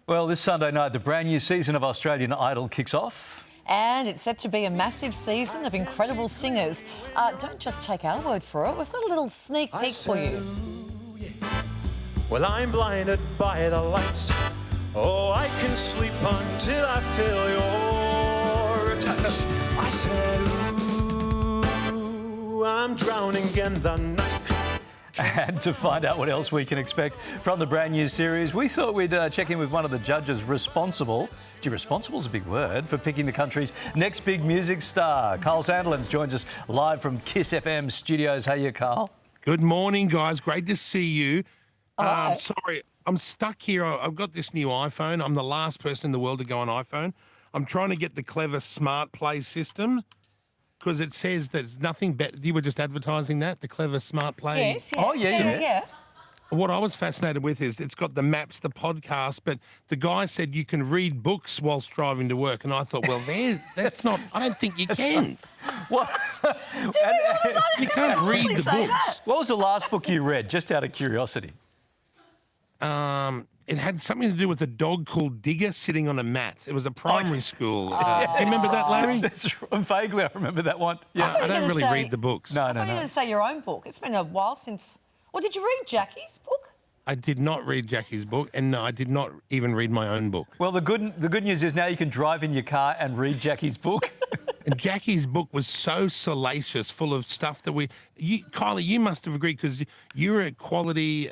Well, this Sunday night, the brand new season of Australian Idol kicks off. And it's set to be a massive season of incredible singers. Don't just take our word for it. We've got a little sneak peek for you. Well, I'm blinded by the lights. Oh, I can sleep until I feel your touch. I said, ooh, I'm drowning in the night. And to find out what else we can expect from the brand new series, we thought we'd check in with one of the judges responsible, responsible is a big word, for picking the country's next big music star. Carl Sandilands joins us live from Kiss FM studios. Hey, you, Carl. Good morning, guys. Great to see you. Sorry, I'm stuck here. I've got this new iPhone. I'm the last person in the world to go on iPhone. I'm trying to get the clever Smart Play system because it says there's nothing better. You were just advertising that, the clever Smart Play. Yes, yeah. Oh, yeah. What I was fascinated with is it's got the maps, the podcast, but the guy said you can read books whilst driving to work. And I thought, well, that's not, I don't think you can. What? You can't read the books. What was the last book you read, just out of curiosity? It had something to do with a dog called Digger sitting on a mat. It was a primary school. Do you remember that, Larry? Vaguely, I remember that one. Yeah. I don't really read the books. No. I thought you were going to say your own book. It's been a while since... Well, did you read Jackie's book? I did not read Jackie's book, and no, I did not even read my own book. Well, the good news is now you can drive in your car and read Jackie's book. And Jackie's book was so salacious, full of stuff that Kylie, you must have agreed because you're a quality,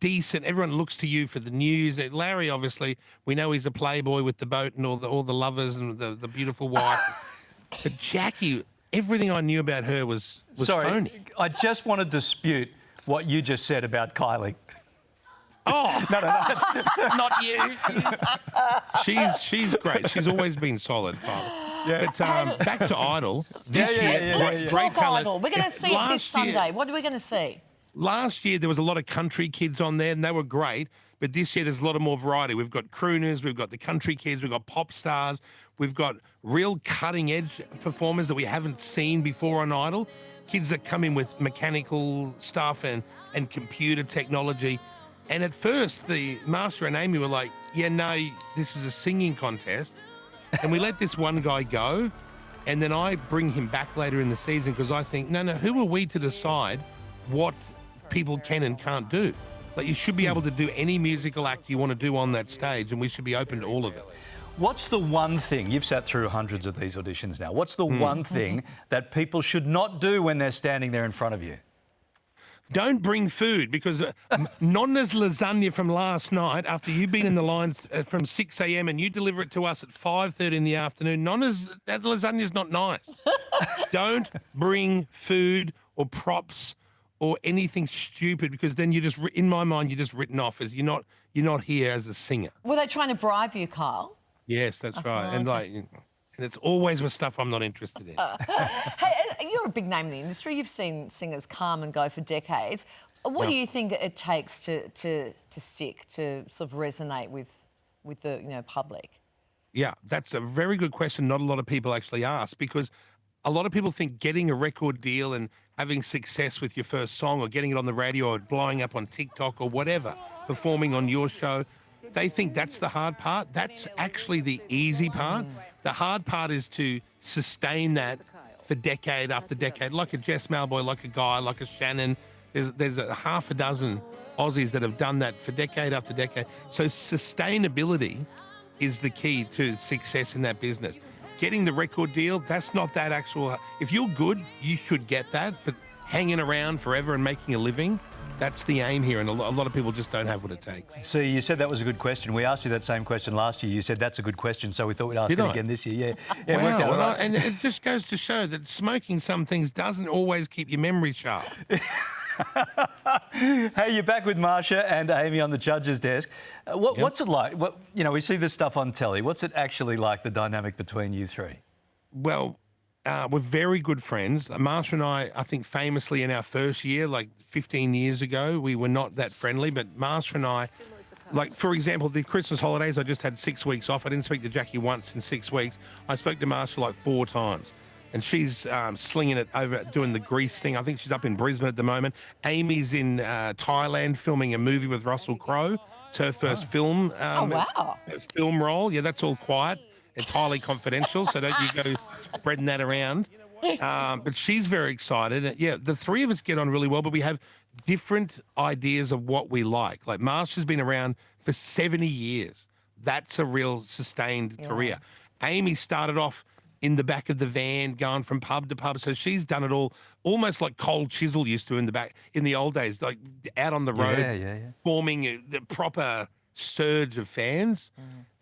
decent. Everyone looks to you for the news. Larry, obviously, we know he's a playboy with the boat and all the lovers and the beautiful wife. But Jackie, everything I knew about her was phony. I just want to dispute what you just said about Kylie. Oh No. not you. She's great. She's always been solid, Kylie. Yeah. But back to Idol. This year, Let's great talk talent. Idol. We're going to see it this Last year- Sunday. What are we going to see? Last year, there was a lot of country kids on there, and they were great. But this year, there's a lot of more variety. We've got crooners, we've got the country kids, we've got pop stars, we've got real cutting-edge performers that we haven't seen before on Idol. Kids that come in with mechanical stuff and computer technology. And at first, the Master and Amy were like, yeah, no, this is a singing contest. And we let this one guy go. And then I bring him back later in the season because I think, no, who are we to decide what people can and can't do? Like, you should be able to do any musical act you want to do on that stage, and we should be open to all of it. What's the one thing, you've sat through hundreds of these auditions now, what's the one thing that people should not do when they're standing there in front of you? Don't bring food because Nonna's lasagna from last night, after you've been in the lines from 6 a.m. and you deliver it to us at 5:30 in the afternoon, that lasagna's not nice. Don't bring food or props or anything stupid because then in my mind, you're just written off as you're not here as a singer. Were they trying to bribe you, Carl? Yes, that's right. And it's always with stuff I'm not interested in. Hey, you're a big name in the industry. You've seen singers come and go for decades. What do you think it takes to stick, to sort of resonate with the public? Yeah, that's a very good question. Not a lot of people actually ask because a lot of people think getting a record deal and having success with your first song or getting it on the radio or blowing up on TikTok or whatever, performing on your show, they think that's the hard part. That's actually the easy part. The hard part is to sustain that for decade after decade, like a Jess Malboy, like a Guy, like a Shannon. There's a half a dozen Aussies that have done that for decade after decade. So sustainability is the key to success in that business. Getting the record deal, that's not that actual... If you're good, you should get that, but hanging around forever and making a living, that's the aim here, and a lot of people just don't have what it takes. See, you said that was a good question. We asked you that same question last year. You said that's a good question, so we thought we'd ask it again this year. Yeah, it worked out all right. And it just goes to show that smoking some things doesn't always keep your memory sharp. Hey, you're back with Marsha and Amy on the judges' desk. What's it like? We see this stuff on telly. What's it actually like, the dynamic between you three? Well, we're very good friends. Marsha and I think famously in our first year, like 15 years ago, we were not that friendly. But Marsha and I, like, for example, the Christmas holidays, I just had 6 weeks off. I didn't speak to Jackie once in 6 weeks. I spoke to Marsha like 4 times. And she's slinging it over, doing the Grease thing. I think she's up in Brisbane at the moment. Amy's in Thailand filming a movie with Russell Crowe. It's her first film. wow. Film role. Yeah, that's all quiet. It's highly confidential, so don't you go spreading that around. But she's very excited. Yeah, the three of us get on really well, but we have different ideas of what we like. Like Marsha's been around for 70 years. That's a real sustained career. Amy started off in the back of the van, going from pub to pub. So she's done it all, almost like Cold Chisel used to in the old days, like out on the road, forming the proper surge of fans.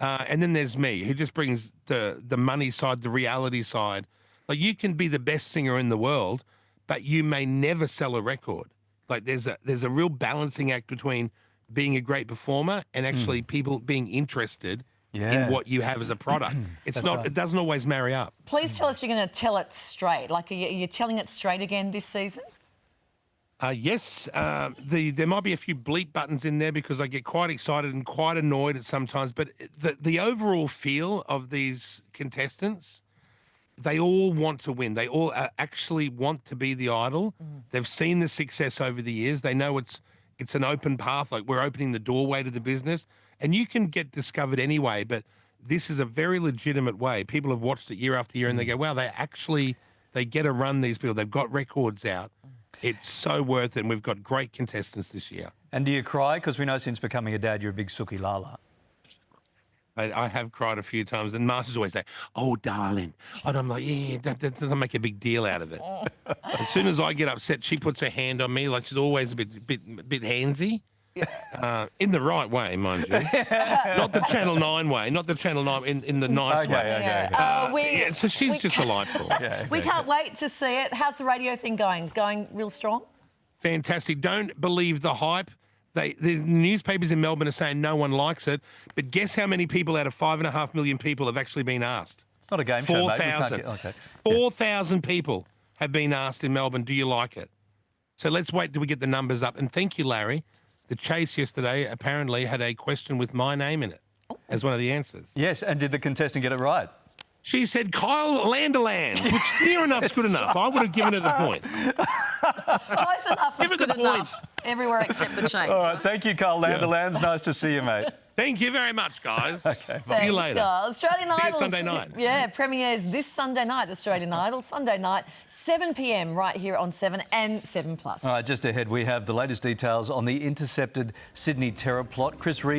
And then there's me, who just brings the money side, the reality side. Like you can be the best singer in the world, but you may never sell a record. Like there's a real balancing act between being a great performer and actually people being interested in what you have as a product. It's not. Right. It doesn't always marry up. Please tell us you're going to tell it straight. Like, are you telling it straight again this season? Yes. There might be a few bleep buttons in there because I get quite excited and quite annoyed at sometimes. But the overall feel of these contestants, they all want to win. They all actually want to be the idol. They've seen the success over the years. They know it's an open path. Like we're opening the doorway to the business. And you can get discovered anyway, but this is a very legitimate way. People have watched it year after year and they go, wow, they get a run, these people. They've got records out. It's so worth it, and we've got great contestants this year. And do you cry? Because we know since becoming a dad, you're a big Suki Lala. I have cried a few times, and Marsha's always like, oh, darling. And I'm like, yeah, that doesn't make a big deal out of it. As soon as I get upset, she puts her hand on me, like she's always a bit handsy. In the right way, mind you. Not the Channel 9 way, not the Channel 9 in the nice way. So she's just delightful. We can't wait to see it. How's the radio thing going? Going real strong? Fantastic. Don't believe the hype. The newspapers in Melbourne are saying no one likes it, but guess how many people out of 5.5 million people have actually been asked? It's not a game show, mate. 4,000. Okay. 4,000 people have been asked in Melbourne, do you like it? So let's wait till we get the numbers up. And thank you, Larry. The Chase yesterday apparently had a question with my name in it as one of the answers. Yes, and did the contestant get it right? She said Kyle Landerland, which near enough's good enough. I would have given her the point. Close enough is good enough. Everywhere except the Chase. All right, thank you, Kyle Landerlands. Nice to see you, mate. Thank you very much, guys. Okay, bye. Thanks, See you later. Carl. Australian Idol. Sunday night. Yeah, premieres this Sunday night, Australian Idol. Sunday night, 7 p.m. right here on 7 and 7+. All right, just ahead, we have the latest details on the intercepted Sydney terror plot. Chris Reed